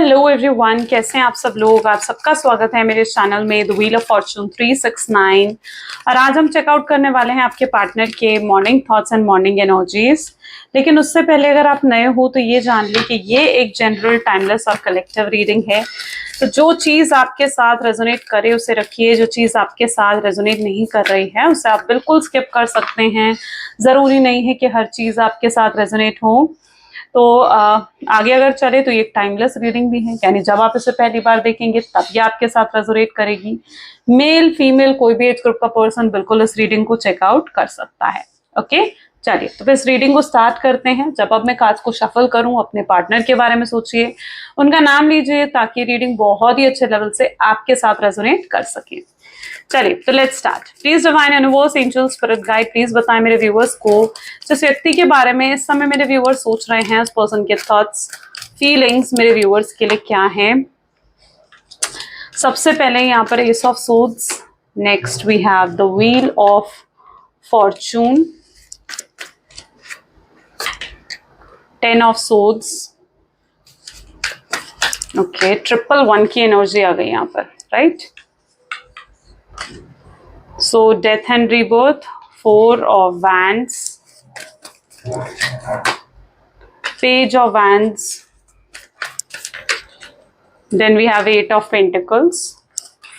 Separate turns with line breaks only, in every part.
Hello everyone, कैसे हैं आप सब लोग। आप सबका स्वागत है मेरे चैनल में द व्हील ऑफ फॉर्चून 369। और आज हम चेकआउट करने वाले हैं आपके पार्टनर के morning thoughts and morning energies. लेकिन उससे पहले अगर आप नए हो तो ये जान ली कि ये एक जनरल, टाइमलेस और कलेक्टिव रीडिंग है। तो जो चीज़ आपके साथ रेजोनेट करे उसे रखिए, जो चीज़ आपके साथ रेजोनेट नहीं कर रही है उसे आप बिल्कुल स्किप कर सकते हैं। ज़रूरी नहीं है कि हर चीज़ आपके साथ रेजोनेट हो। तो आगे अगर चले तो ये एक टाइमलेस रीडिंग भी है, यानी जब आप इसे पहली बार देखेंगे तब ये आपके साथ रेजोनेट करेगी। मेल फीमेल कोई भी एज ग्रुप का पर्सन बिल्कुल इस रीडिंग को चेकआउट कर सकता है। ओके, चलिए तो फिर इस रीडिंग को स्टार्ट करते हैं। जब अब मैं कार्ड्स को शफल करूं, अपने पार्टनर के बारे में सोचिए, उनका नाम लीजिए ताकि रीडिंग बहुत ही अच्छे लेवल से आपके साथ रेजोनेट कर सके। चलिए तो let's start. Please divine universe, angel, spirit guide, please बताएं मेरे व्यूअर्स को जिस व्यक्ति के बारे में इस समय मेरे व्यूअर्स सोच रहे हैं, उस पर्सन के थॉट्स, फीलिंग्स मेरे व्यूअर्स के लिए क्या हैं। सबसे पहले यहाँ पर ace of swords, next we have the wheel of fortune, 10 of swords, okay, 111 की एनर्जी आ गई यहाँ पर, right. So death and rebirth, 4 of wands, page of wands, then we have 8 of pentacles,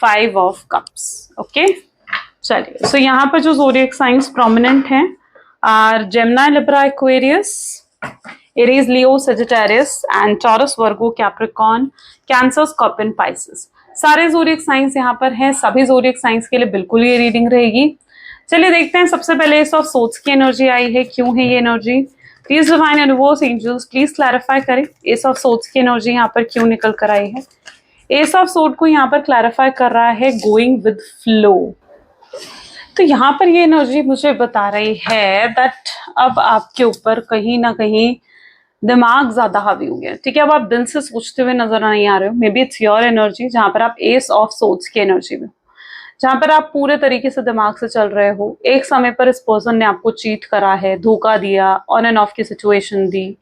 5 of cups. Okay, चलिए। So यहाँ पर जो zodiac signs prominent हैं are Gemini, Libra, Aquarius, Aries, Leo, Sagittarius and Taurus, Virgo, Capricorn, Cancer, Scorpion, Pisces। सारे zodiac science यहाँ पर हैं। सभी ज़ोडिएक साइंस के लिए बिल्कुल ये रीडिंग रहेगी। चलिए देखते हैं। सबसे पहले एस ऑफ सोर्ड्स की एनर्जी आई है, क्यों है ये energy. Please divine universe, angels, please clarify करें एस ऑफ सोर्ड्स की एनर्जी यहाँ पर क्यों निकल कर आई है। एस ऑफ सोर्ड को यहाँ पर क्लैरिफाई कर रहा है गोइंग विद फ्लो। तो यहाँ पर ये एनर्जी मुझे बता रही है दैट अब आपके ऊपर कहीं ना कहीं दिमाग ज्यादा हावी हो गया। ठीक है, अब आप दिल से सोचते हुए नजर नहीं आ रहे हो। May be it's your energy जहां पर आप एस ऑफ सोर्ड्स की एनर्जी में, जहां पर आप पूरे तरीके से दिमाग से चल रहे हो। एक समय पर इस पर्सन ने आपको चीट करा है, धोखा दिया, ऑन एंड ऑफ की सिचुएशन दी,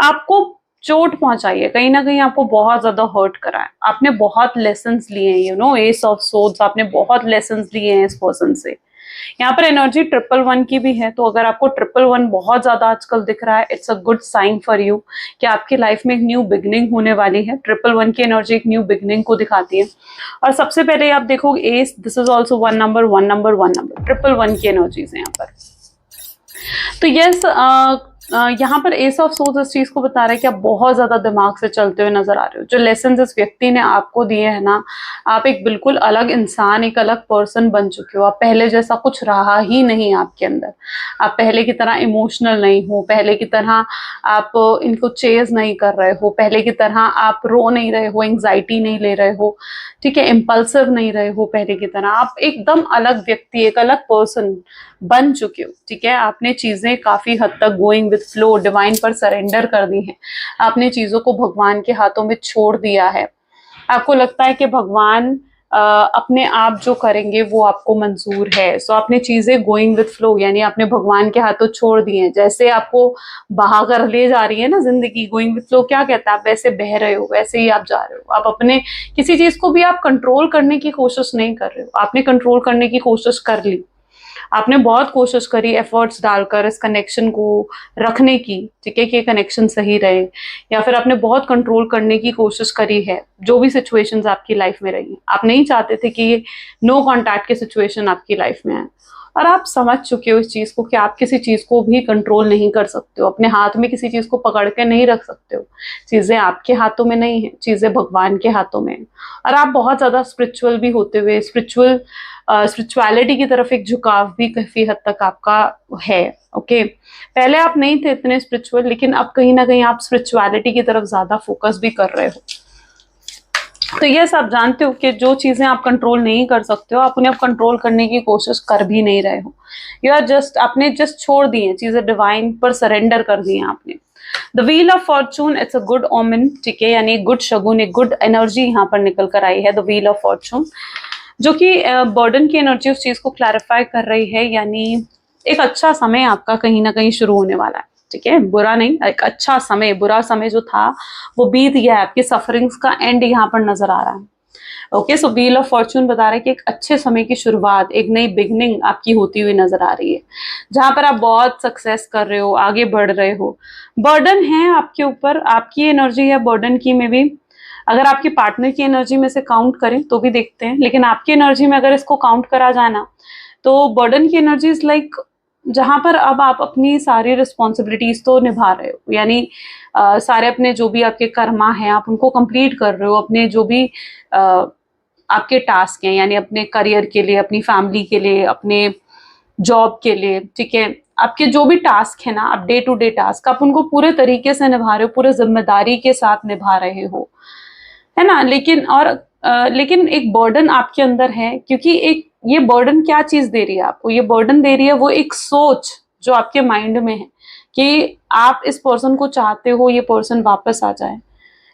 आपको चोट पहुंचाई है, कहीं ना कहीं आपको बहुत ज्यादा हर्ट करा है। आपने बहुत लेसन्स लिए हैं, you know, S of swords, आपने बहुत लेसन्स लिए हैं इस पर्सन से। यहाँ पर एनर्जी 111 की भी है। तो अगर आपको 111 बहुत ज्यादा आजकल दिख रहा है, it's a good sign for you कि आपकी लाइफ में एक न्यू बिगनिंग होने वाली है। 111 की एनर्जी एक न्यू बिगनिंग को दिखाती है। और सबसे पहले आप देखो S, this is also 1 number 1 number 1 number, 111 की एनर्जीज है यहाँ पर। तो यस, यहाँ पर एस ऑफ सोर्ड्स इस चीज को बता रहा है कि आप बहुत ज्यादा दिमाग से चलते हुए नजर आ रहे हो। जो लेसन इस व्यक्ति ने आपको दिए हैं ना, आप एक बिल्कुल अलग इंसान, एक अलग पर्सन बन चुके हो। आप पहले जैसा कुछ रहा ही नहीं आपके अंदर। आप पहले की तरह इमोशनल नहीं हो, पहले की तरह आप इनको चेज नहीं कर रहे हो, पहले की तरह आप रो नहीं रहे हो, एंग्जाइटी नहीं ले रहे हो, ठीक है, इम्पल्सिव नहीं रहे हो पहले की तरह। आप एकदम अलग व्यक्ति, एक अलग पर्सन बन चुके हो। ठीक है, आपने चीजें काफी हद तक गोइंग विद फ्लो, डिवाइन पर सरेंडर कर दी है। आपने चीजों को भगवान के हाथों में छोड़ दिया है। आपको लगता है कि भगवान अपने आप जो करेंगे वो आपको मंजूर है। सो आपने चीजें गोइंग विद फ्लो, यानी आपने भगवान के हाथों छोड़ दिए हैं। जैसे आपको बहा कर ले जा रही है ना जिंदगी, गोइंग विद फ्लो क्या कहता है, आप वैसे बह रहे हो, वैसे ही आप जा रहे हो। आप अपने किसी चीज को भी आप कंट्रोल करने की कोशिश नहीं कर रहे हो। आपने कंट्रोल करने की कोशिश कर ली, आपने बहुत कोशिश करी एफर्ट्स डालकर इस कनेक्शन को रखने की, ठीक है, कि कनेक्शन सही रहे, या फिर आपने बहुत कंट्रोल करने की कोशिश करी है जो भी सिचुएशंस आपकी लाइफ में रही। आप नहीं चाहते थे कि ये नो कांटेक्ट की सिचुएशन आपकी लाइफ में आए। और आप समझ चुके हो इस चीज को कि आप किसी चीज को भी कंट्रोल नहीं कर सकते हो, अपने हाथ में किसी चीज को पकड़ के नहीं रख सकते हो। चीजें आपके हाथों में नहीं है, चीजें भगवान के हाथों में है। और आप बहुत ज्यादा स्पिरिचुअल भी होते हुए, स्पिरिचुअलिटी की तरफ एक झुकाव भी काफी हद तक आपका है। ओके, पहले आप नहीं थे इतने स्पिरिचुअल, लेकिन अब कहीं ना कहीं आप स्पिरिचुअलिटी की तरफ ज्यादा फोकस भी कर रहे हो। तो ये सब जानते हो कि जो चीजें आप कंट्रोल नहीं कर सकते हो, आप उन्हें कंट्रोल करने की कोशिश कर भी नहीं रहे हो। यू आर जस्ट, आपने जस्ट छोड़ दी है चीजें, डिवाइन पर सरेंडर कर दी है आपने। The wheel of fortune, it's a good omen, ठीक है, यानी गुड शगुन, एक गुड एनर्जी यहाँ पर निकल कर आई है द व्हील ऑफ फॉर्चून, जो कि बर्डन की एनर्जी उस चीज को क्लैरिफाई कर रही है। यानी एक अच्छा समय आपका कहीं ना कहीं शुरू होने वाला है। ठीक है, बुरा नहीं, एक अच्छा समय, बुरा समय जो था वो बीत गया है, आपकी सफरिंग्स का एंड यहाँ पर नजर आ रहा है। Okay, so wheel of Fortune बता रहा है कि एक अच्छे समय की शुरुआत, एक नई बिगनिंग आपकी होती हुई नजर आ रही है, जहां पर आप बहुत सक्सेस कर रहे हो, आगे बढ़ रहे हो। बर्डन है आपके ऊपर, आपकी एनर्जी है बर्डन की में भी। अगर आपके पार्टनर की एनर्जी में से काउंट करें तो भी देखते हैं, लेकिन आपकी एनर्जी में अगर इसको काउंट करा जाए ना, तो बर्डन की एनर्जी इज लाइक जहां पर अब आप अपनी सारी रिस्पॉन्सिबिलिटीज तो निभा रहे हो, यानी सारे अपने जो भी आपके कर्मा हैं आप उनको कंप्लीट कर रहे हो, अपने जो भी आपके टास्क हैं, यानी अपने करियर के लिए, अपनी फैमिली के लिए, अपने जॉब के लिए, ठीक है, आपके जो भी टास्क है ना, आप डे टू डे टास्क आप उनको पूरे तरीके से निभा रहे हो, पूरे जिम्मेदारी के साथ निभा रहे हो, है ना। लेकिन एक बर्डन आपके अंदर है, क्योंकि एक ये बर्डन क्या चीज दे रही है आपको, ये बर्डन दे रही है वो एक सोच जो आपके माइंड में है कि आप इस पर्सन को चाहते हो, ये पर्सन वापस आ जाए,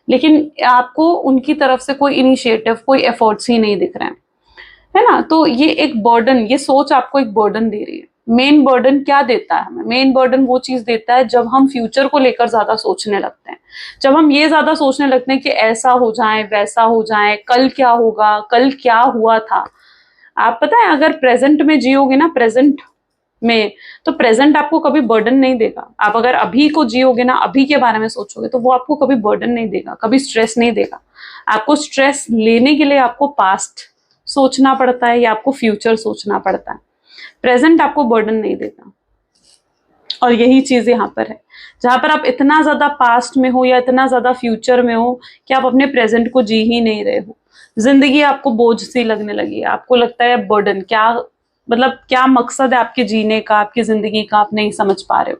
लेकिन आपको उनकी तरफ से कोई इनिशिएटिव, कोई एफर्ट्स ही नहीं दिख रहे हैं, है ना। तो ये एक बर्डन, ये सोच आपको एक बर्डन दे रही है। मेन बर्डन क्या देता है हमें? मेन बर्डन वो चीज देता है जब हम फ्यूचर को लेकर ज्यादा सोचने लगते हैं, जब हम ये ज्यादा सोचने लगते हैं कि ऐसा हो जाए, वैसा हो जाए, कल क्या होगा, कल क्या हुआ था। आप पता है, अगर प्रेजेंट में जियोगे ना, प्रेजेंट में, तो प्रेजेंट आपको कभी बर्डन नहीं देगा। आप अगर अभी को जियोगे ना, अभी के बारे में सोचोगे, तो वो आपको कभी बर्डन नहीं देगा, कभी स्ट्रेस नहीं देगा। आपको स्ट्रेस लेने के लिए आपको पास्ट सोचना पड़ता है या आपको फ्यूचर सोचना पड़ता है। प्रेजेंट आपको बर्डन नहीं देता। और यही चीज यहाँ पर है, जहां पर आप इतना ज्यादा पास्ट में हो या इतना ज्यादा फ्यूचर में हो कि आप अपने प्रेजेंट को जी ही नहीं रहे हो। जिंदगी आपको बोझ सी लगने लगी है, आपको लगता है बर्डन, क्या मतलब क्या मकसद है आपके जीने का, आपकी जिंदगी का, आप नहीं समझ पा रहे हो।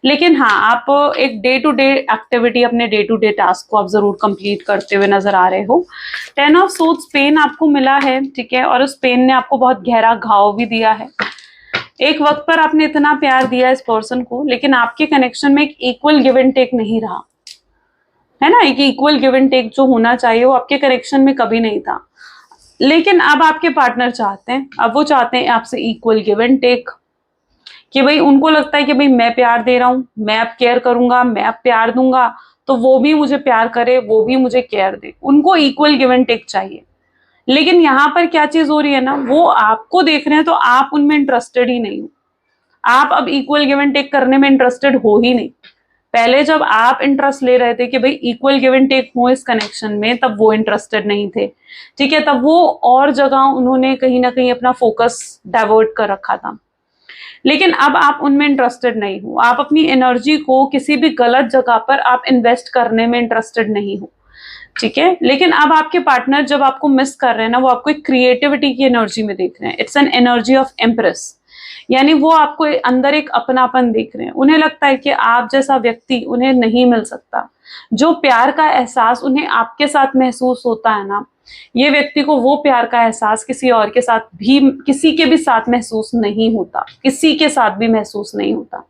लेकिन हाँ, आप एक डे टू डे एक्टिविटी, अपने डे टू डे टास्क को आप जरूर कंप्लीट करते हुए नजर आ रहे हो। 10 ऑफ सोर्ड्स पेन आपको मिला है, ठीक है, और उस पेन ने आपको बहुत गहरा घाव भी दिया है। एक वक्त पर आपने इतना प्यार दिया इस पर्सन को, लेकिन आपके कनेक्शन में एक इक्वल गिव एंड टेक नहीं रहा, है ना। एक इक्वल गिव एंड टेक जो होना चाहिए वो आपके कनेक्शन में कभी नहीं था। लेकिन अब आपके पार्टनर चाहते हैं, अब वो चाहते हैं आपसे इक्वल गिव एंड टेक, कि भाई उनको लगता है कि भाई मैं प्यार दे रहा हूं, मैं अब केयर करूंगा, मैं अब प्यार दूंगा, तो वो भी मुझे प्यार करे, वो भी मुझे केयर दे, उनको इक्वल गिव एंड टेक चाहिए। लेकिन यहाँ पर क्या चीज हो रही है ना, वो आपको देख रहे हैं तो आप उनमें इंटरेस्टेड ही नहीं हो। आप अब इक्वल गिव एंड टेक करने में इंटरेस्टेड हो ही नहीं। पहले जब आप इंटरेस्ट ले रहे थे कि भाई इक्वल गिव एंड टेक हो इस कनेक्शन में, तब वो इंटरेस्टेड नहीं थे, ठीक है, तब वो और जगह उन्होंने कहीं ना कहीं अपना फोकस डाइवर्ट कर रखा था। लेकिन अब आप उनमें इंटरेस्टेड नहीं हो, आप अपनी एनर्जी को किसी भी गलत जगह पर आप इन्वेस्ट करने में इंटरेस्टेड नहीं हो, ठीक है। लेकिन अब आपके पार्टनर जब आपको मिस कर रहे हैं ना, वो आपको एक क्रिएटिविटी की एनर्जी में देख रहे हैं। It's an energy of empress, यानी वो आपको अंदर एक अपनापन देख रहे हैं। उन्हें लगता है कि आप जैसा व्यक्ति उन्हें नहीं मिल सकता। जो प्यार का एहसास उन्हें आपके साथ महसूस होता है ना, ये व्यक्ति को वो प्यार का एहसास किसी और के साथ भी, किसी के भी साथ महसूस नहीं होता, किसी के साथ भी महसूस नहीं होता।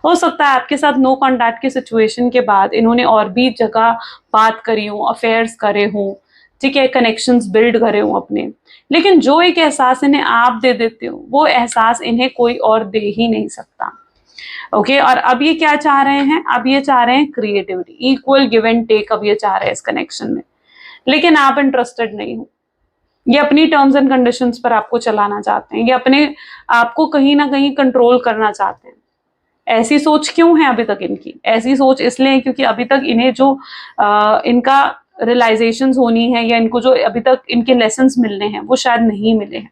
हो सकता है आपके साथ नो कॉन्टैक्ट की सिचुएशन के बाद इन्होंने और भी जगह बात करी हो, अफेयर्स करे हों, ठीक है, कनेक्शंस बिल्ड करे हों अपने, लेकिन जो एक एहसास इन्हें आप दे देते हो, वो एहसास इन्हें कोई और दे ही नहीं सकता। ओके, और अब ये क्या चाह रहे हैं? अब ये चाह रहे हैं creativity, equal give and take, अब ये चाह रहे हैं इस कनेक्शन में। लेकिन आप इंटरेस्टेड नहीं हो। ये अपनी टर्म्स एंड कंडीशंस पर आपको चलाना चाहते हैं, ये अपने आपको कहीं ना कहीं कंट्रोल करना चाहते हैं। ऐसी सोच क्यों है अभी तक इनकी? ऐसी सोच इसलिए है क्योंकि अभी तक इन्हें जो इनका रियलाइजेशंस होनी है, या इनको जो अभी तक इनके लेसन्स मिलने हैं, वो शायद नहीं मिले हैं,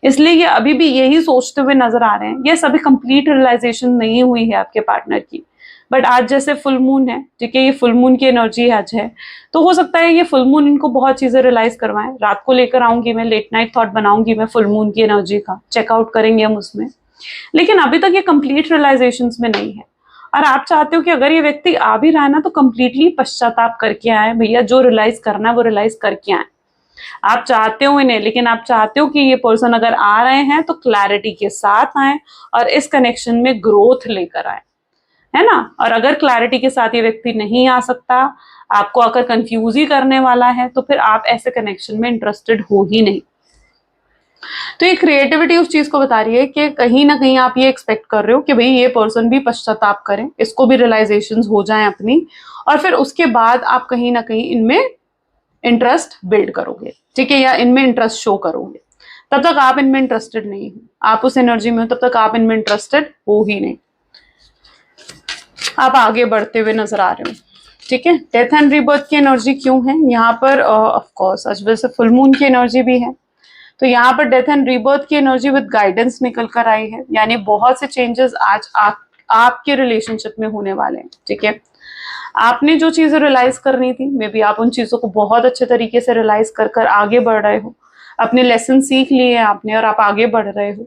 इसलिए ये अभी भी यही सोचते हुए नजर आ रहे हैं। ये सभी कंप्लीट रियलाइजेशन नहीं हुई है आपके पार्टनर की, बट आज जैसे फुल मून है, ठीक है, ये फुल मून की एनर्जी आज है, तो हो सकता है ये फुल मून इनको बहुत चीजें रियलाइज करवाएं। रात को लेकर आऊंगी मैं, लेट नाइट थॉट बनाऊंगी मैं फुल मून की एनर्जी का, चेकआउट करेंगे हम उसमें। लेकिन अभी तक ये कंप्लीट रियलाइजेशंस में नहीं है, और आप चाहते हो कि अगर ये व्यक्ति आ भी रहा है ना, तो कंप्लीटली पश्चाताप करके आए भैया, जो रियलाइज करना है वो रियलाइज करके आए। आप चाहते हो इन्हें, लेकिन आप चाहते हो कि ये पर्सन अगर आ रहे हैं तो क्लैरिटी के साथ आए और इस कनेक्शन में ग्रोथ लेकर आए, है ना। और अगर क्लैरिटी के साथ ये व्यक्ति नहीं आ सकता, आपको अगर कंफ्यूज ही करने वाला है, तो फिर आप ऐसे कनेक्शन में इंटरेस्टेड हो ही नहीं। तो ये क्रिएटिविटी उस चीज को बता रही है कि कहीं ना कहीं आप ये एक्सपेक्ट कर रहे हो कि भाई ये पर्सन भी पश्चाताप करे, इसको भी रियलाइजेशन हो जाए अपनी, और फिर उसके बाद आप कहीं ना कहीं इनमें इंटरेस्ट बिल्ड करोगे, ठीक है, या इनमें इंटरेस्ट शो करोगे। तब तक आप इनमें इंटरेस्टेड नहीं हो, आप उस एनर्जी में हो, तब तक आप इनमें इंटरेस्टेड हो ही नहीं, आप आगे बढ़ते हुए नजर आ रहे हो, ठीक है। डेथ एंड रीबर्थ की एनर्जी क्यों है यहाँ पर? ऑफ कोर्स आज वैसे फुल मून की एनर्जी भी है, तो यहाँ पर डेथ एंड रीबर्थ की एनर्जी विद गाइडेंस निकल कर आई है, यानी बहुत से चेंजेस आज आपके रिलेशनशिप में होने वाले हैं, ठीक है। आपने जो चीजें रियलाइज करनी थी, मे बी आप उन चीजों को बहुत अच्छे तरीके से रियलाइज कर आगे बढ़ रहे हो, अपने लेसन सीख लिए हैं आपने और आप आगे बढ़ रहे हो,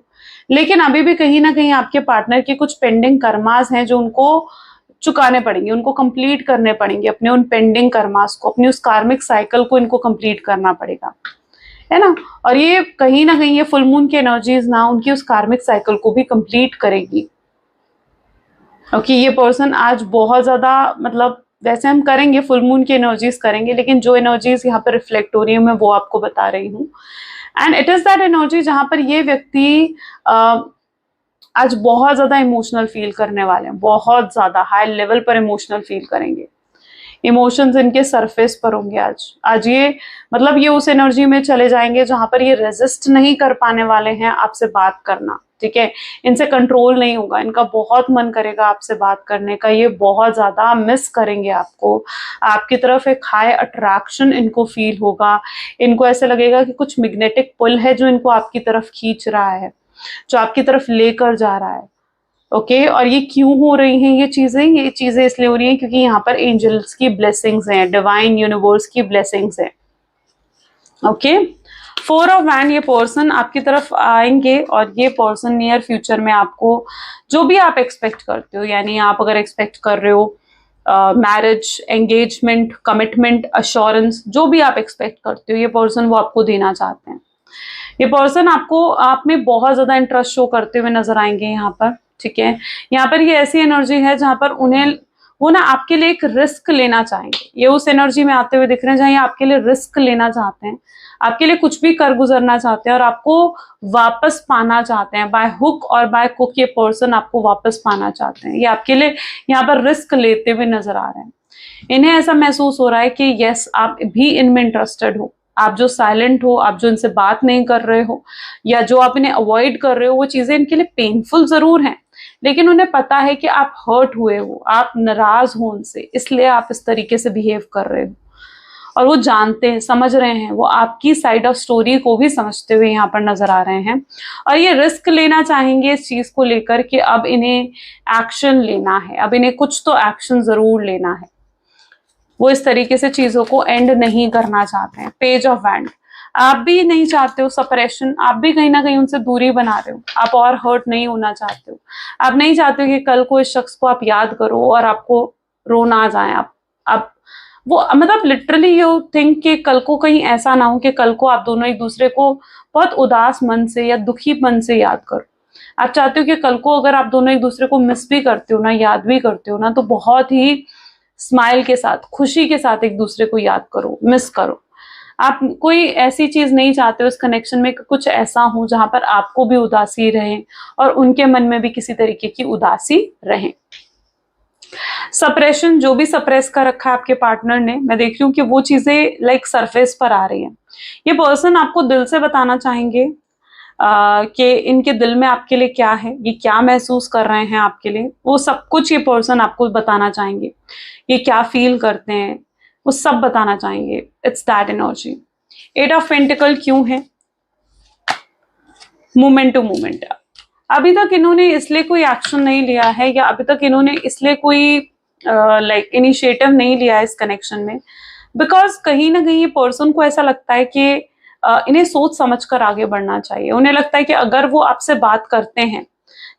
लेकिन अभी भी कहीं ना कहीं आपके पार्टनर के कुछ पेंडिंग कर्मास हैं जो उनको चुकाने पड़ेंगे, उनको कंप्लीट करने पड़ेंगे, अपने उन पेंडिंग कर्मास को, अपनी उस कार्मिक साइकिल को इनको कंप्लीट करना पड़ेगा, है ना। और ये कहीं ना कहीं ये फुल मून की एनर्जीज ना उनकी उस कार्मिक साइकिल को भी कंप्लीट करेगी। ओके, ये पर्सन आज बहुत ज्यादा, मतलब वैसे हम करेंगे फुल मून की एनर्जीज करेंगे, लेकिन जो एनर्जीज यहाँ पर रिफ्लेक्ट हो रही है मैं वो आपको बता रही हूँ। And it is that energy जहां पर ये व्यक्ति आज बहुत ज्यादा इमोशनल फील करने वाले हैं, बहुत ज्यादा हाई लेवल पर इमोशनल फील करेंगे, इमोशंस इनके सरफेस पर होंगे आज ये, मतलब ये उस एनर्जी में चले जाएंगे जहां पर ये रेजिस्ट नहीं कर पाने वाले हैं आपसे बात करना, ठीक है। इनसे कंट्रोल नहीं होगा, इनका बहुत मन करेगा आपसे बात करने का, ये बहुत ज्यादा मिस करेंगे आपको, आपकी तरफ एक हाई अट्रैक्शन इनको फील होगा, इनको ऐसे लगेगा कि कुछ मैग्नेटिक पुल है जो इनको आपकी तरफ खींच रहा है, जो आपकी तरफ लेकर जा रहा है, ओके। और ये क्यों हो रही हैं ये चीजें इसलिए हो रही हैं क्योंकि यहाँ पर एंजल्स की ब्लेसिंग्स हैं, डिवाइन यूनिवर्स की ब्लेसिंग्स हैं, ओके। 4 ऑफ वैंड, ये पर्सन आपकी तरफ आएंगे और ये पर्सन नियर फ्यूचर में आपको जो भी आप एक्सपेक्ट करते हो, यानी आप अगर एक्सपेक्ट कर रहे हो मैरिज, एंगेजमेंट, कमिटमेंट, अश्योरेंस, जो भी आप एक्सपेक्ट करते हो ये पर्सन वो आपको देना चाहते हैं। ये पर्सन आपको आप में बहुत ज्यादा इंटरेस्ट शो करते हुए नजर आएंगे यहाँ पर, ठीक है। यहाँ पर ये ऐसी एनर्जी है जहां पर उन्हें वो ना आपके लिए एक रिस्क लेना चाहेंगे, ये उस एनर्जी में आते हुए दिख रहे हैं जहां ये आपके लिए रिस्क लेना चाहते हैं, आपके लिए कुछ भी कर गुजरना चाहते हैं और आपको वापस पाना चाहते हैं, बाय हुक और बाय कुक ये पर्सन आपको वापस पाना चाहते हैं, ये आपके लिए यहाँ पर रिस्क लेते हुए नजर आ रहे हैं। इन्हें ऐसा महसूस हो रहा है कि यस आप भी इनमें इंटरेस्टेड हो, आप जो साइलेंट हो, आप जो इनसे बात नहीं कर रहे हो या जो आप इन्हें अवॉइड कर रहे हो, वो चीजें इनके लिए पेनफुल जरूर हैं, लेकिन उन्हें पता है कि आप हर्ट हुए हो, आप नाराज हो उनसे, इसलिए आप इस तरीके से बिहेव कर रहे हो, और वो जानते हैं, समझ रहे हैं, वो आपकी साइड ऑफ स्टोरी को भी समझते हुए यहाँ पर नजर आ रहे हैं, और ये रिस्क लेना चाहेंगे इस चीज को लेकर कि अब इन्हें एक्शन लेना है, अब इन्हें कुछ तो एक्शन जरूर लेना है, वो इस तरीके से चीजों को एंड नहीं करना चाहते हैं। पेज ऑफ वैंड, आप भी नहीं चाहते हो सपरेशन, आप भी कहीं ना कहीं उनसे दूरी बना रहे हो, आप और हर्ट नहीं होना चाहते हो, आप नहीं चाहते हो कि कल को इस शख्स को आप याद करो और आपको रोना आ जाए, आप वो मतलब लिटरली यू थिंक कि कल को कहीं ऐसा ना हो कि कल को आप दोनों एक दूसरे को बहुत उदास मन से या दुखी मन से याद करो, आप चाहते हो कि कल को अगर आप दोनों एक दूसरे को मिस भी करते हो ना, याद भी करते हो ना, तो बहुत ही स्माइल के साथ, खुशी के साथ एक दूसरे को याद करो, मिस करो। आप कोई ऐसी चीज नहीं चाहते हो इस कनेक्शन में कि कुछ ऐसा हो जहां पर आपको भी उदासी रहे और उनके मन में भी किसी तरीके की उदासी रहे। सप्रेशन, जो भी सप्रेस कर रखा है आपके पार्टनर ने, मैं देख रही हूँ कि वो चीजें लाइक सरफेस पर आ रही हैं। ये पर्सन आपको दिल से बताना चाहेंगे कि इनके दिल में आपके लिए क्या है, ये क्या महसूस कर रहे हैं आपके लिए, वो सब कुछ ये पर्सन आपको बताना चाहेंगे, ये क्या फील करते हैं वो सब बताना चाहेंगे। It's that energy. 8 of pentacle क्यों है? मोमेंट टू मोमेंट, अभी तक इन्होंने इसलिए कोई एक्शन नहीं लिया है या अभी तक इन्होंने इसलिए कोई लाइक इनिशिएटिव नहीं लिया है इस कनेक्शन में, बिकॉज कहीं ना कहीं ये पर्सन को ऐसा लगता है कि इन्हें सोच समझ कर आगे बढ़ना चाहिए। उन्हें लगता है कि अगर वो आपसे बात करते हैं,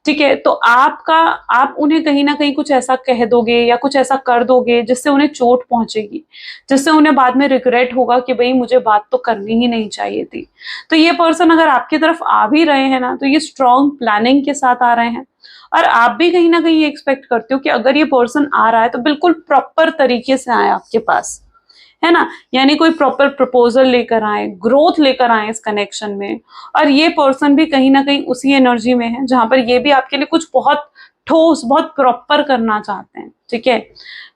ठीक है, तो आप उन्हें कहीं ना कहीं कुछ ऐसा कह दोगे या कुछ ऐसा कर दोगे जिससे उन्हें चोट पहुंचेगी, जिससे उन्हें बाद में रिग्रेट होगा कि भाई मुझे बात तो करनी ही नहीं चाहिए थी। तो ये पर्सन अगर आपकी तरफ आ भी रहे हैं ना, तो ये स्ट्रॉन्ग प्लानिंग के साथ आ रहे हैं, और आप भी कहीं ना कहीं ये एक्सपेक्ट करते हो कि अगर ये पर्सन आ रहा है तो बिल्कुल प्रॉपर तरीके से आए आपके पास, है ना, यानी कोई प्रॉपर प्रपोजल लेकर आए, ग्रोथ लेकर आए इस कनेक्शन में। और ये पर्सन भी कहीं ना कहीं उसी एनर्जी में है जहां पर ये भी आपके लिए कुछ बहुत ठोस, बहुत प्रॉपर करना चाहते हैं, ठीक है।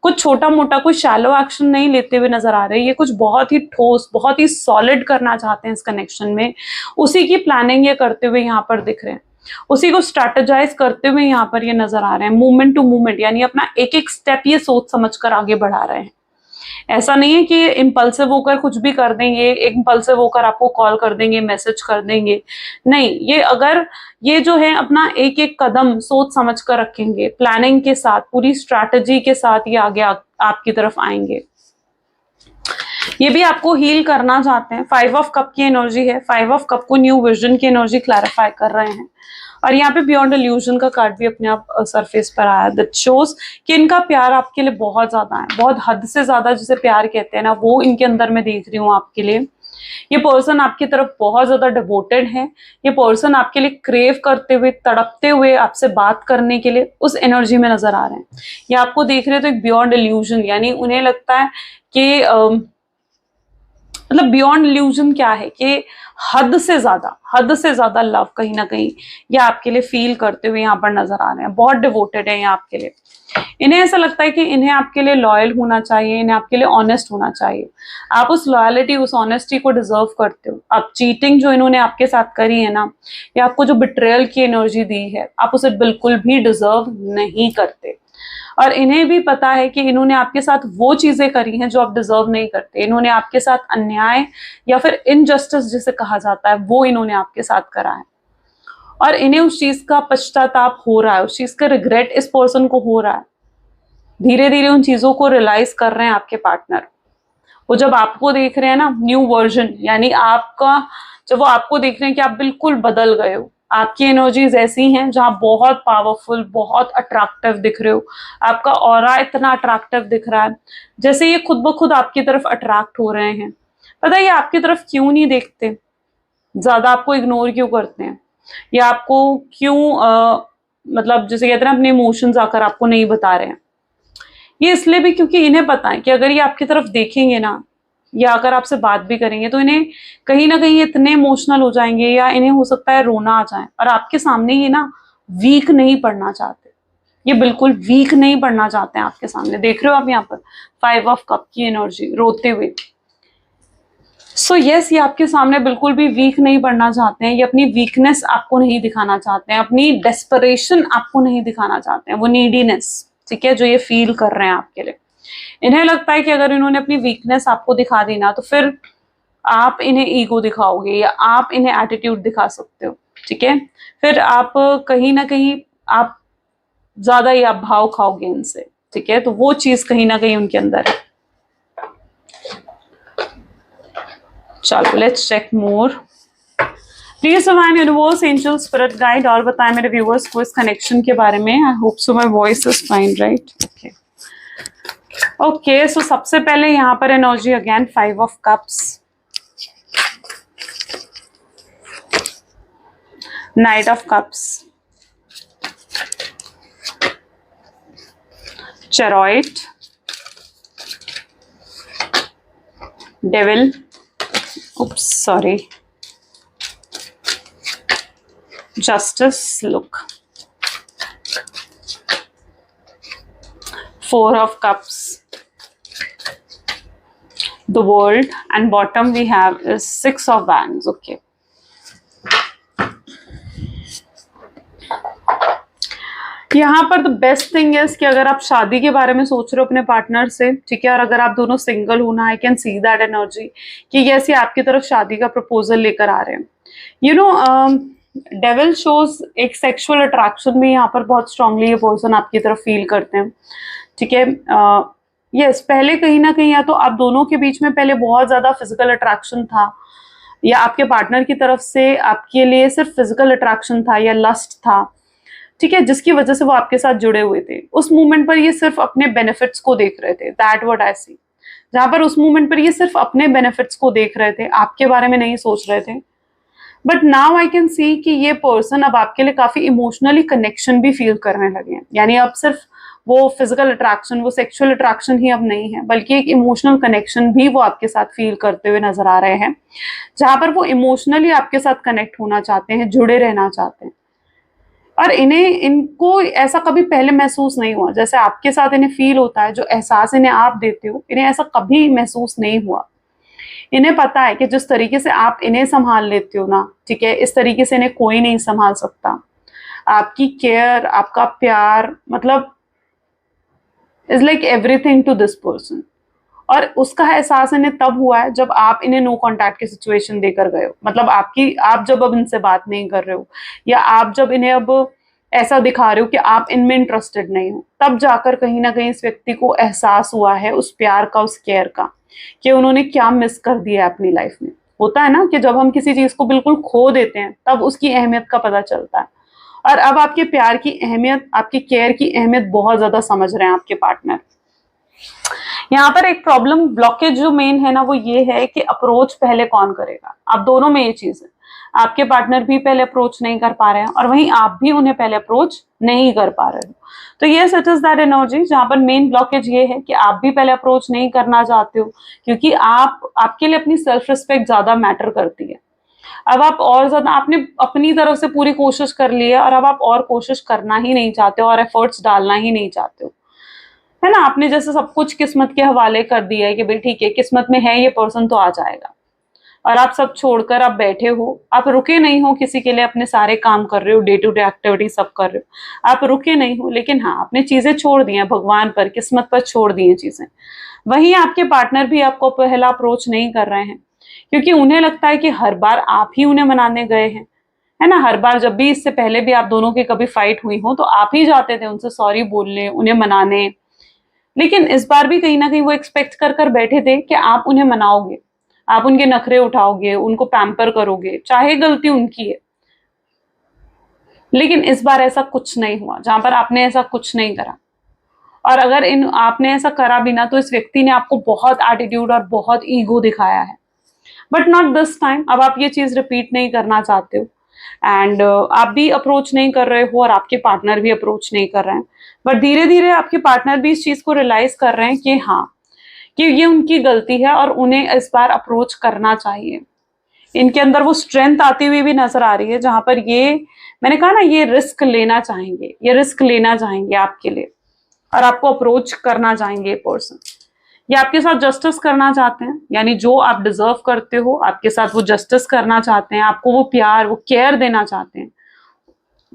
कुछ छोटा मोटा, कोई शैलो एक्शन नहीं लेते हुए नजर आ रहे, ये कुछ बहुत ही ठोस, बहुत ही सॉलिड करना चाहते हैं इस कनेक्शन में। उसी की प्लानिंग ये करते हुए यहाँ पर दिख रहे हैं, उसी को स्ट्रेटेजाइज करते हुए यहाँ पर ये नजर आ रहे हैं, मूवमेंट टू मूवमेंट, यानी अपना एक एक स्टेप ये सोच समझ कर आगे बढ़ा रहे हैं। ऐसा नहीं है कि ये इम्पल्सिव होकर कुछ भी कर देंगे, इम्पल्सिव होकर आपको कॉल कर देंगे, मैसेज कर देंगे, नहीं। ये अगर ये जो है अपना एक एक कदम सोच समझ कर रखेंगे, प्लानिंग के साथ, पूरी स्ट्रैटेजी के साथ ये आगे आपकी तरफ आएंगे। ये भी आपको हील करना चाहते हैं। 5 ऑफ कप की एनर्जी है, 5 ऑफ कप को न्यू विजन की एनर्जी क्लैरिफाई कर रहे हैं। और यहाँ पे बियॉन्ड इल्यूजन का कार्ड भी अपने आप सरफेस पर आया, दैट शोज कि इनका प्यार आपके लिए बहुत ज्यादा है, बहुत हद से ज्यादा, जिसे प्यार कहते हैं ना, वो इनके अंदर मैं देख रही हूँ आपके लिए। ये पर्सन आपकी तरफ बहुत ज्यादा डिवोटेड है। ये पर्सन आपके लिए क्रेव करते हुए, तड़पते हुए आपसे बात करने के लिए उस एनर्जी में नजर आ रहे हैं। ये आपको देख रहे हो तो एक बियॉन्ड इल्यूजन, यानी उन्हें लगता है कि मतलब बियॉन्ड इल्यूजन क्या है कि हद से ज्यादा लव कहीं ना कहीं ये आपके लिए फील करते हुए यहाँ पर नजर आ रहे हैं। बहुत डिवोटेड है ये आपके लिए। इन्हें ऐसा लगता है कि इन्हें आपके लिए लॉयल होना चाहिए, इन्हें आपके लिए ऑनेस्ट होना चाहिए। आप उस लॉयलिटी, उस ऑनेस्टी को डिजर्व करते हो। आप चीटिंग जो इन्होंने आपके साथ करी है ना, या आपको जो बिट्रेयल की एनर्जी दी है, आप उसे बिल्कुल भी डिजर्व नहीं करते। और इन्हें भी पता है कि इन्होंने आपके साथ वो चीजें करी हैं जो आप डिजर्व नहीं करते। इन्होंने आपके साथ अन्याय या फिर इनजस्टिस जिसे कहा जाता है, वो इन्होंने आपके साथ करा है। और इन्हें उस चीज का पश्चाताप हो रहा है, उस चीज का रिग्रेट इस पर्सन को हो रहा है। धीरे धीरे उन चीजों को रियलाइज कर रहे हैं आपके पार्टनर। वो जब आपको देख रहे हैं ना, न्यू वर्जन, यानी आपका, जब वो आपको देख रहे हैं कि आप बिल्कुल बदल गए हो, आपकी एनर्जीज ऐसी हैं जहां बहुत पावरफुल, बहुत अट्रैक्टिव दिख रहे हो, आपका ऑरा इतना अट्रैक्टिव दिख रहा है, जैसे ये खुद ब खुद आपकी तरफ अट्रैक्ट हो रहे हैं। पता है ये आपकी तरफ क्यों नहीं देखते, ज्यादा आपको इग्नोर क्यों करते हैं, या आपको क्यों मतलब जैसे कहते हैं ना, अपने इमोशंस आकर आपको नहीं बता रहे हैं। ये इसलिए भी क्योंकि इन्हें पता है कि अगर ये आपकी तरफ देखेंगे ना, या अगर आपसे बात भी करेंगे, तो इन्हें कहीं ना कहीं इतने इमोशनल हो जाएंगे, या इन्हें हो सकता है रोना आ जाए। और आपके सामने ये ना वीक नहीं पड़ना चाहते, ये बिल्कुल वीक नहीं पड़ना चाहते हैं आपके सामने। देख रहे हो आप यहाँ पर 5 ऑफ कप की एनर्जी रोते हुए। सो यस, ये आपके सामने बिल्कुल भी वीक नहीं पड़ना चाहते हैं। ये अपनी वीकनेस आपको नहीं दिखाना चाहते हैं, अपनी डेस्परेशन आपको नहीं दिखाना चाहते हैं, वो नीडीनेस, ठीक है, जो ये फील कर रहे हैं आपके लिए। इन्हें लगता है कि अगर इन्होंने अपनी वीकनेस आपको दिखा दी ना, तो फिर आप इन्हें ईगो दिखाओगे, या आप इन्हें एटीट्यूड दिखा सकते हो, ठीक है। फिर आप कहीं ना कहीं आप ज्यादा ही आप भाव खाओगे इनसे, ठीक है। तो वो चीज कहीं ना कहीं उनके अंदर है। चलो let's check more. Please divine universe, angel, spirit guide, और बताएं मेरे व्यूअर्स को इस कनेक्शन के बारे में। I hope so my voice is fine, right? Okay okay, so सबसे पहले यहाँ पर energy again 5 of cups, knight of cups, chariot, devil, oops sorry, justice, look, 4 of cups, the world, and bottom we have is 6 of wands. Okay, यहाँ पर the best thing is कि अगर आप शादी के बारे में सोच रहे हो अपने पार्टनर से, ठीक है, और अगर आप दोनों सिंगल हो ना, I can see that energy कि जैसे आपकी तरफ शादी का प्रपोजल लेकर आ रहे हैं। यू नो, डेविल शोज एक सेक्सुअल अट्रैक्शन भी यहाँ पर बहुत स्ट्रांगली ये पर्सन आपकी तरफ फील करते हैं, ठीक है। यस, पहले कहीं ना कहीं या तो आप दोनों के बीच में पहले बहुत ज्यादा फिजिकल अट्रैक्शन था, या आपके पार्टनर की तरफ से आपके लिए सिर्फ फिजिकल अट्रैक्शन था या लस्ट था, ठीक है, जिसकी वजह से वो आपके साथ जुड़े हुए थे। उस मोमेंट पर ये सिर्फ अपने बेनिफिट्स को देख रहे थे, दैट व्हाट आई सी। जहां पर उस मोमेंट पर ये सिर्फ अपने बेनिफिट्स को देख रहे थे, आपके बारे में नहीं सोच रहे थे। But now I can see कि ये पर्सन अब आपके लिए काफी इमोशनली कनेक्शन भी फील करने लगे हैं, यानी अब सिर्फ वो फिजिकल अट्रैक्शन, वो सेक्सुअल अट्रैक्शन ही अब नहीं है, बल्कि एक इमोशनल कनेक्शन भी वो आपके साथ फील करते हुए नजर आ रहे हैं, जहां पर वो इमोशनली आपके साथ कनेक्ट होना चाहते हैं, जुड़े रहना चाहते हैं। और इनको ऐसा कभी पहले महसूस नहीं हुआ जैसे आपके साथ इन्हें फील होता है, जो एहसास इन्हें आप देते हो, इन्हें ऐसा कभी महसूस नहीं हुआ। इन्हें पता है कि जिस तरीके से आप इन्हें संभाल लेते हो ना, ठीक है, इस तरीके से इन्हें कोई नहीं संभाल सकता। आपकी केयर, आपका प्यार, मतलब is like everything to this person. और उसका एहसास इन्हें तब हुआ है जब आप इन्हें नो कॉन्टैक्ट की सिचुएशन देकर गए हो, मतलब आप जब अब इनसे बात नहीं कर रहे हो, या आप जब इन्हें अब ऐसा दिखा रहे हो कि आप इनमें इंटरेस्टेड नहीं हो, तब जाकर कहीं ना कहीं इस व्यक्ति को एहसास हुआ है उस प्यार का, उस केयर का, कि उन्होंने क्या मिस कर दिया है अपनी लाइफ में। होता है ना कि जब हम किसी चीज को बिल्कुल खो देते हैं तब उसकी अहमियत का पता चलता है। और अब आपके प्यार की अहमियत, आपकी केयर की अहमियत बहुत ज्यादा समझ रहे हैं आपके पार्टनर। यहाँ पर एक प्रॉब्लम, ब्लॉकेज जो मेन है ना, वो ये है कि अप्रोच पहले कौन करेगा। आप दोनों में ये चीज है, आपके पार्टनर भी पहले अप्रोच नहीं कर पा रहे हैं और वहीं आप भी उन्हें पहले अप्रोच नहीं कर पा रहे हो। तो ये इट इज दैट एनर्जी जहां पर मेन ब्लॉकेज ये है कि आप भी पहले अप्रोच नहीं करना चाहते हो, क्योंकि आपके लिए अपनी सेल्फ रिस्पेक्ट ज्यादा मैटर करती है। अब आप और ज्यादा, आपने अपनी तरफ से पूरी कोशिश कर ली है और अब आप और कोशिश करना ही नहीं चाहते हो और एफर्ट्स डालना ही नहीं चाहते हो, है ना। आपने जैसे सब कुछ किस्मत के हवाले कर दिया है कि भाई ठीक है, किस्मत में है ये पर्सन तो आ जाएगा, और आप सब छोड़कर आप बैठे हो। आप रुके नहीं हो किसी के लिए, अपने सारे काम कर रहे हो, डे टू डे एक्टिविटी सब कर रहे हो, आप रुके नहीं हो, लेकिन हाँ आपने चीजें छोड़ दी हैं, भगवान पर, किस्मत पर छोड़ दी हैं चीजें। वहीं आपके पार्टनर भी आपको पहला अप्रोच नहीं कर रहे हैं, क्योंकि उन्हें लगता है कि हर बार आप ही उन्हें मनाने गए हैं, है ना। हर बार जब भी, इससे पहले भी आप दोनों की कभी फाइट हुई हो तो आप ही जाते थे उनसे सॉरी बोलने, उन्हें मनाने। लेकिन इस बार भी कहीं ना कहीं वो एक्सपेक्ट कर बैठे थे कि आप उन्हें मनाओगे, आप उनके नखरे उठाओगे, उनको पैम्पर करोगे, चाहे गलती उनकी है। लेकिन इस बार ऐसा कुछ नहीं हुआ, जहां पर आपने ऐसा कुछ नहीं करा। और अगर आपने ऐसा करा भी ना, तो इस व्यक्ति ने आपको बहुत एटीट्यूड और बहुत ईगो दिखाया है। बट नॉट दिस टाइम, अब आप ये चीज रिपीट नहीं करना चाहते हो, एंड आप भी अप्रोच नहीं कर रहे हो और आपके पार्टनर भी अप्रोच नहीं कर रहे हैं। बट धीरे धीरे आपके पार्टनर भी इस चीज को रियलाइज कर रहे हैं कि हाँ, कि ये उनकी गलती है और उन्हें इस बार अप्रोच करना चाहिए। इनके अंदर वो स्ट्रेंथ आती हुई भी नजर आ रही है, जहां पर ये, मैंने कहा ना, ये रिस्क लेना चाहेंगे, ये रिस्क लेना चाहेंगे आपके लिए और आपको अप्रोच करना चाहेंगे ये पर्सन। ये आपके साथ जस्टिस करना चाहते हैं, यानी जो आप डिजर्व करते हो आपके साथ वो जस्टिस करना चाहते हैं, आपको वो प्यार, वो केयर देना चाहते हैं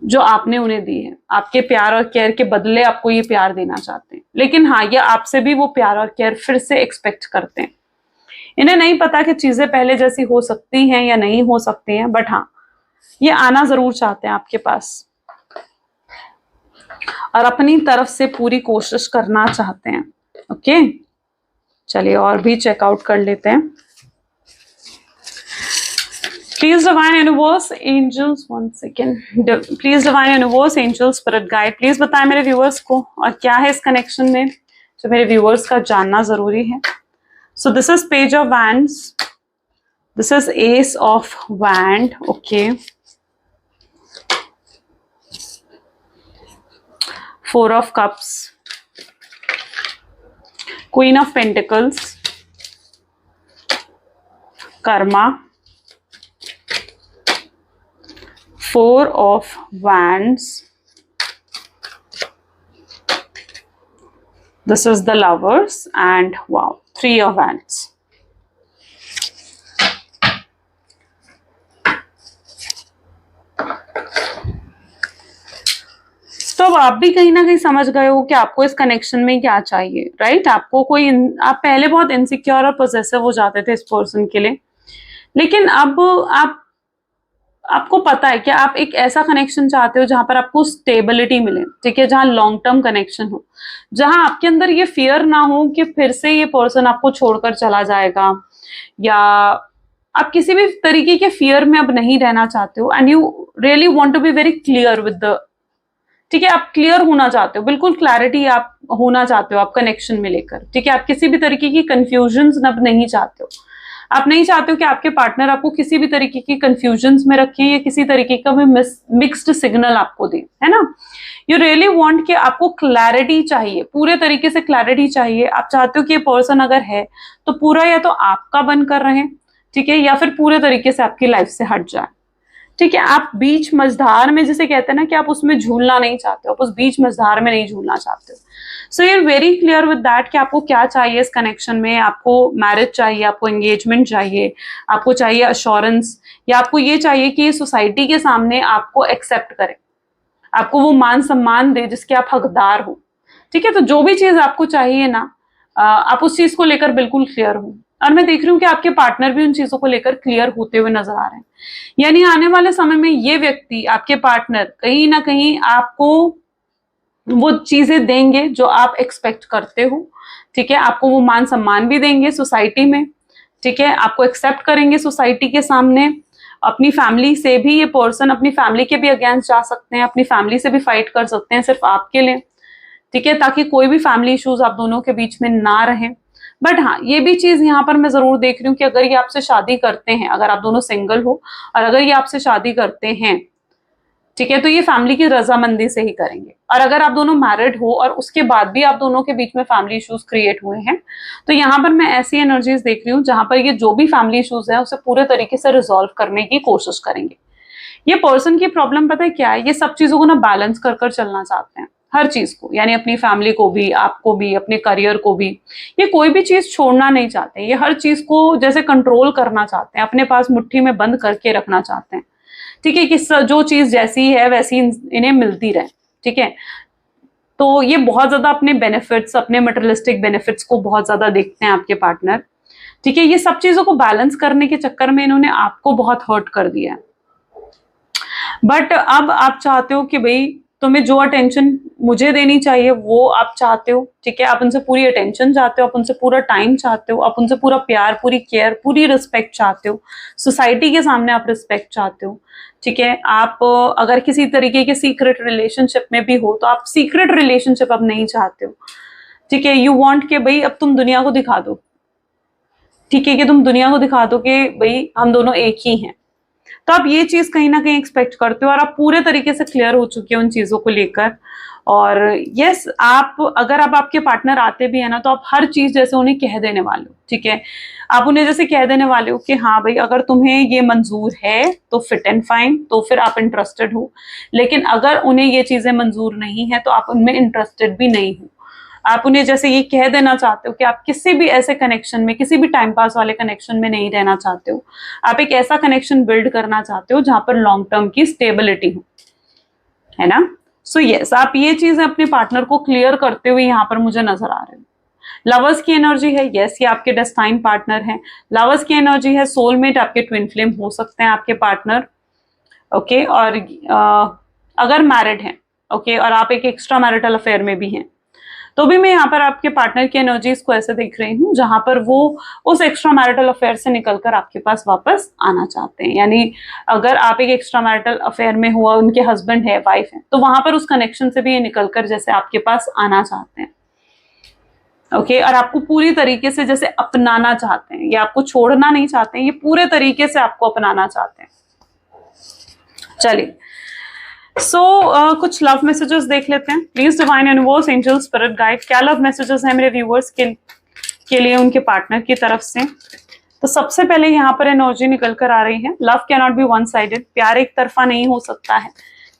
जो आपने उन्हें दी है। आपके प्यार और केयर के बदले आपको ये प्यार देना चाहते हैं, लेकिन हाँ, ये आपसे भी वो प्यार और केयर फिर से एक्सपेक्ट करते हैं। इन्हें नहीं पता कि चीजें पहले जैसी हो सकती हैं या नहीं हो सकती हैं, बट हाँ, ये आना जरूर चाहते हैं आपके पास और अपनी तरफ से पूरी कोशिश करना चाहते हैं। ओके, चलिए और भी चेकआउट कर लेते हैं। Please divine universe, angels, one second. Please divine universe, angels, spirit guide. Please बताएं मेरे viewers को और क्या है इस कनेक्शन में जो मेरे viewers का जानना जरूरी है। So this is page of wands. This is ace of wand. Okay. 4 of cups. Queen of pentacles. Karma. 4 of wands. This is the lovers and wow, 3 of wands. तो अब आप भी कहीं ना कहीं समझ गए हो कि आपको इस कनेक्शन में क्या चाहिए, राइट। आपको आप पहले बहुत इनसिक्योर और पोजेसिव हो जाते थे इस पर्सन के लिए, लेकिन अब आपको पता है कि आप एक ऐसा कनेक्शन चाहते हो जहां पर आपको स्टेबिलिटी मिले, ठीक है, जहां लॉन्ग टर्म कनेक्शन हो, जहां आपके अंदर ये फियर ना हो कि फिर से ये पर्सन आपको छोड़कर चला जाएगा, या आप किसी भी तरीके के फियर में अब नहीं रहना चाहते हो। And you really want to be very clear with the, ठीक है, आप क्लियर होना चाहते हो, बिल्कुल क्लैरिटी आप होना चाहते हो आप कनेक्शन में लेकर, ठीक है। आप किसी भी तरीके की कंफ्यूजन अब नहीं चाहते हो। आप नहीं चाहते हो कि आपके पार्टनर आपको किसी भी तरीके की कंफ्यूजन्स में रखें या किसी तरीके का भी मिक्स्ड सिग्नल आपको दे, है ना। यू रियली वांट कि आपको क्लैरिटी चाहिए, पूरे तरीके से क्लैरिटी चाहिए। आप चाहते हो कि ये पर्सन अगर है तो पूरा या तो आपका बनकर रहे, ठीक है, या फिर पूरे तरीके से आपकी लाइफ से हट जाए, ठीक है। आप बीच मझधार में जिसे कहते हैं ना कि आप उसमें झूलना नहीं चाहते हो, आप उस बीच मझधार में नहीं झूलना चाहते हो। So you are very clear with that कि आपको क्या चाहिए इस कनेक्शन में। आपको मैरिज चाहिए, आपको एंगेजमेंट चाहिए, आपको चाहिए अश्योरेंस, या आपको ये चाहिए कि सोसाइटी के सामने आपको एक्सेप्ट करे, आपको वो मान सम्मान दे जिसके आप हकदार हो, ठीक है। तो जो भी चीज आपको चाहिए ना, आप उस चीज को लेकर बिल्कुल क्लियर हो। और मैं देख रही हूँ कि आपके पार्टनर भी उन चीजों को लेकर क्लियर होते हुए नजर आ रहे हैं। यानी आने वाले समय में ये व्यक्ति, आपके पार्टनर, कहीं ना कहीं आपको वो चीजें देंगे जो आप एक्सपेक्ट करते हो, ठीक है। आपको वो मान सम्मान भी देंगे सोसाइटी में, ठीक है। आपको एक्सेप्ट करेंगे सोसाइटी के सामने। अपनी फैमिली से भी ये पर्सन अपनी फैमिली के भी अगेंस्ट जा सकते हैं, अपनी फैमिली से भी फाइट कर सकते हैं सिर्फ आपके लिए, ठीक है, ताकि कोई भी फैमिली इश्यूज आप दोनों के बीच में ना रहे। बट हाँ, ये भी चीज यहाँ पर मैं जरूर देख रही हूँ कि अगर ये आपसे शादी करते हैं, अगर आप दोनों सिंगल हो और अगर ये आपसे शादी करते हैं, ठीक है, तो ये फैमिली की रजामंदी से ही करेंगे। और अगर आप दोनों मैरिड हो और उसके बाद भी आप दोनों के बीच में फैमिली इश्यूज क्रिएट हुए हैं, तो यहाँ पर मैं ऐसी एनर्जीज देख रही हूँ जहां पर ये जो भी फैमिली इश्यूज है उसे पूरे तरीके से रिजॉल्व करने की कोशिश करेंगे। ये पर्सन की प्रॉब्लम पता है क्या है, ये सब चीजों को ना बैलेंस कर कर चलना चाहते हैं, हर चीज को, यानी अपनी फैमिली को भी, आपको भी, अपने करियर को भी। ये कोई भी चीज छोड़ना नहीं चाहते, ये हर चीज को जैसे कंट्रोल करना चाहते हैं, अपने पास मुट्ठी में बंद करके रखना चाहते हैं, ठीक है, कि जो चीज जैसी है वैसी इन्हें मिलती रहे, ठीक है। तो ये बहुत ज्यादा अपने बेनिफिट्स, अपने मटेरियलिस्टिक बेनिफिट्स को बहुत ज्यादा देखते हैं आपके पार्टनर, ठीक है। ये सब चीजों को बैलेंस करने के चक्कर में इन्होंने आपको बहुत हर्ट कर दिया है। बट अब आप चाहते हो कि भाई तुम्हें जो अटेंशन मुझे देनी चाहिए वो आप चाहते हो, ठीक है। आप उनसे पूरी अटेंशन चाहते हो, आप उनसे पूरा टाइम चाहते हो, आप उनसे पूरा प्यार, पूरी केयर, पूरी रिस्पेक्ट चाहते हो, सोसाइटी के सामने आप रिस्पेक्ट चाहते हो, ठीक है। आप अगर किसी तरीके के सीक्रेट रिलेशनशिप में भी हो तो आप सीक्रेट रिलेशनशिप अब नहीं चाहते हो, ठीक है। यू वांट कि भाई अब तुम दुनिया को दिखा दो, ठीक है, कि तुम दुनिया को दिखा दो कि भाई हम दोनों एक ही हैं। तो आप ये चीज कहीं ना कहीं एक्सपेक्ट करते हो और आप पूरे तरीके से क्लियर हो चुके हो उन चीजों को लेकर। और यस, आप अगर आप आपके पार्टनर आते भी है ना तो आप हर चीज जैसे उन्हें कह देने वाले हो, ठीक है। आप उन्हें जैसे कह देने वाले हो कि हाँ भाई अगर तुम्हें ये मंजूर है तो फिट एंड फाइन, तो फिर आप इंटरेस्टेड हो, लेकिन अगर उन्हें ये चीजें मंजूर नहीं है तो आप उनमें इंटरेस्टेड भी नहीं हो। आप उन्हें जैसे ये कह देना चाहते हो कि आप किसी भी ऐसे कनेक्शन में, किसी भी टाइम पास वाले कनेक्शन में नहीं रहना चाहते हो। आप एक ऐसा कनेक्शन बिल्ड करना चाहते हो जहां पर लॉन्ग टर्म की स्टेबिलिटी हो, है ना। सो यस, आप ये चीजें अपने पार्टनर को क्लियर करते हुए यहाँ पर मुझे नजर आ रहे हो। लवर्स की एनर्जी है, यस, ये आपके डेस्टाइन पार्टनर है। लवर्स की एनर्जी है, सोलमेट, आपके ट्विन फ्लेम हो सकते हैं आपके पार्टनर, ओके। और अगर मैरिड है, ओके, और आप एक एक्स्ट्रा मैरिटल अफेयर में भी हैं, तो भी मैं यहाँ पर आपके पार्टनर की एनर्जीज को ऐसे देख रही हूँ जहां पर वो उस एक्स्ट्रा मैरिटल अफेयर से निकलकर आपके पास वापस आना चाहते हैं। यानी अगर आप एक एक्स्ट्रा मैरिटल अफेयर में हुआ, उनके हस्बैंड है, वाइफ है, तो वहां पर उस कनेक्शन से भी ये निकलकर जैसे आपके पास आना चाहते हैं, ओके। और आपको पूरी तरीके से जैसे अपनाना चाहते हैं, ये आपको छोड़ना नहीं चाहते हैं, ये पूरे तरीके से आपको अपनाना चाहते हैं। चलिए, कुछ लव मैसेजेस देख लेते हैं। Please divine universe, angel, spirit guide, क्या लव मैसेजेस हैं मेरे व्यूअर्स के लिए उनके पार्टनर की तरफ से। तो सबसे पहले यहाँ पर एनर्जी निकल कर आ रही है, love can not be one sided. प्यार एक तरफा नहीं हो सकता है,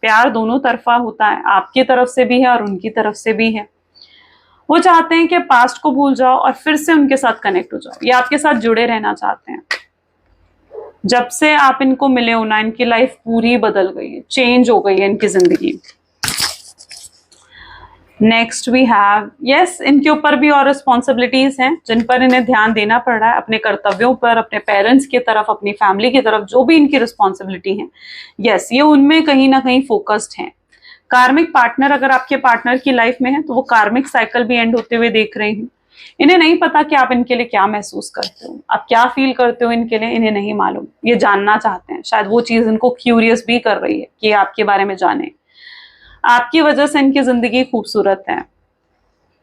प्यार दोनों तरफा होता है, आपकी तरफ से भी है और उनकी तरफ से भी है। वो चाहते हैं कि पास्ट को भूल जाओ और फिर से उनके साथ कनेक्ट हो जाओ, ये आपके साथ जुड़े रहना चाहते हैं। जब से आप इनको मिले हो ना, इनकी लाइफ पूरी बदल गई है, चेंज हो गई है इनकी जिंदगी। नेक्स्ट वी हैव, यस, इनके ऊपर भी और रिस्पॉन्सिबिलिटीज हैं जिन पर इन्हें ध्यान देना पड़ रहा है, अपने कर्तव्यों पर, अपने पेरेंट्स की तरफ, अपनी फैमिली की तरफ, जो भी इनकी रिस्पॉन्सिबिलिटी है, यस, ये उनमें कहीं ना कहीं फोकस्ड है। कार्मिक पार्टनर अगर आपके पार्टनर की लाइफ में है तो वो कार्मिक साइकिल भी एंड होते हुए देख रहे हैं। इन्हें नहीं पता कि आप इनके लिए क्या महसूस करते हो, आप क्या फील करते हो इनके लिए, इन्हें नहीं मालूम। ये जानना चाहते हैं, शायद वो चीज इनको क्यूरियस भी कर रही है कि आपके बारे में जाने। आपकी वजह से इनकी जिंदगी खूबसूरत है,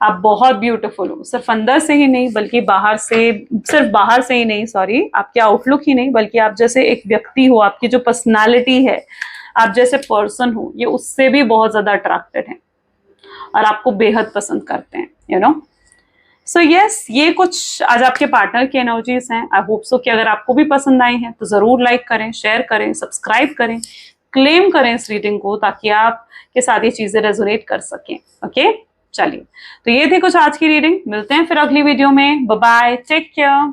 आप बहुत ब्यूटीफुल हो, सिर्फ अंदर से ही नहीं बल्कि बाहर से, सिर्फ बाहर से ही नहीं, सॉरी, आपके आउटलुक ही नहीं बल्कि आप जैसे एक व्यक्ति हो, आपकी जो पर्सनालिटी है, आप जैसे पर्सन हो, ये उससे भी बहुत ज्यादा अट्रैक्टेड है और आपको बेहद पसंद करते हैं, यू नो। सो यस, ये कुछ आज आपके पार्टनर की एनर्जीज हैं। आई होप सो कि अगर आपको भी पसंद आई है तो जरूर लाइक करें, शेयर करें, सब्सक्राइब करें, क्लेम करें इस रीडिंग को, ताकि आपके साथ ये चीजें रेजोनेट कर सकें। ओके, चलिए, तो ये थी कुछ आज की रीडिंग। मिलते हैं फिर अगली वीडियो में। Bye bye, take care.